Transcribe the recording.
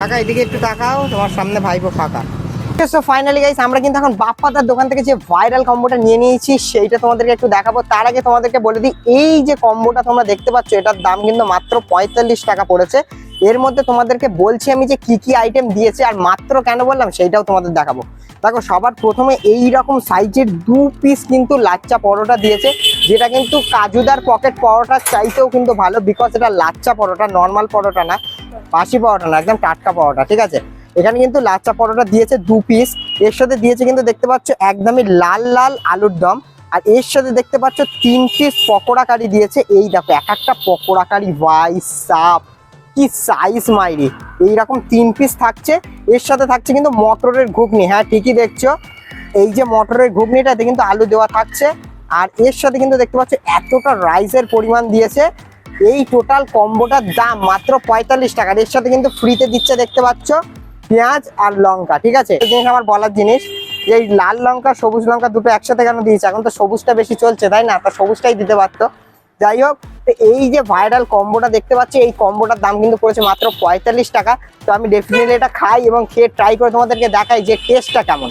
টাকা এদিকে একটু তাকাও, তোমার সামনে ভাইপো ফাঁকা। সো ফাইনালি গাইস আমরা কিন্তু এখন বাপ্পাদার দোকান থেকে যে ভাইরাল কম্বোটা নিয়ে নিয়েছি সেইটা তোমাদেরকে একটু দেখাবো। তার আগে তোমাদেরকে বলে দিই, এই যে কম্বোটা তোমরা দেখতে পাচ্ছ এটার দাম কিন্তু মাত্র 45 টাকা পড়েছে। এর মধ্যে তোমাদেরকে বলছি আমি যে কি কি আইটেম দিয়েছে আর মাত্র কেন বললাম সেইটাও তোমাদের দেখাবো। দেখো সবার প্রথমে এই রকম সাইজের 2 পিস কিন্তু লাচ্চা পরোটা দিয়েছে, যেটা কিন্তু কাজুদার পকেট পরোটার চাইতেও কিন্তু ভালো, বিকজ এটা লাচ্চা পরোটা, নর্মাল পরোটা না, বাসি পরোটা না, একদম টাটকা পরোটা। ঠিক আছে, এখানে কিন্তু লাচ্চা পরোটা দিয়েছে 2 পিস। এর সাথে দিয়েছে কিন্তু দেখতে পাচ্ছ একদমই লাল লাল আলুর দম, আর এর সাথে দেখতে পাচ্ছ 3 পিস পকোড়া কারি দিয়েছে। এই দেখো এক একটা পকোড়া কারি ভাই সাপ কি সাইজ মাইরি, এইরকম 3 পিস থাকছে। এর সাথে থাকছে কিন্তু মটরের ঘুগনি, হ্যাঁ ঠিকই দেখছো, এই যে মটরের ঘুগনিটাতে কিন্তু আলু দেওয়া থাকছে। আর এর সাথে কিন্তু দেখতে পাচ্ছ এতটা রাইসের পরিমাণ দিয়েছে। এই টোটাল কম্বোটার দাম মাত্র 45 টাকা। এর সাথে কিন্তু ফ্রিতে দিচ্ছে দেখতে পাচ্ছ পেঁয়াজ আর লঙ্কা। ঠিক আছে, এই জিনিস আমার বলার জিনিস, এই লাল লঙ্কা সবুজ লঙ্কা দুটো একসাথে কেন দিয়েছে, এখন তো সবুজটা বেশি চলছে তাই না, তা সবুজটাই দিতে পারতো। যাই হোক, তো এই যে ভাইরাল কম্বোটা দেখতে পাচ্ছি এই কম্বোটার দাম কিন্তু পড়েছে মাত্র 45 টাকা। তো আমি ডেফিনেটলি এটা খাই এবং খেয়ে ট্রাই করে তোমাদেরকে দেখাই যে টেস্টটা কেমন।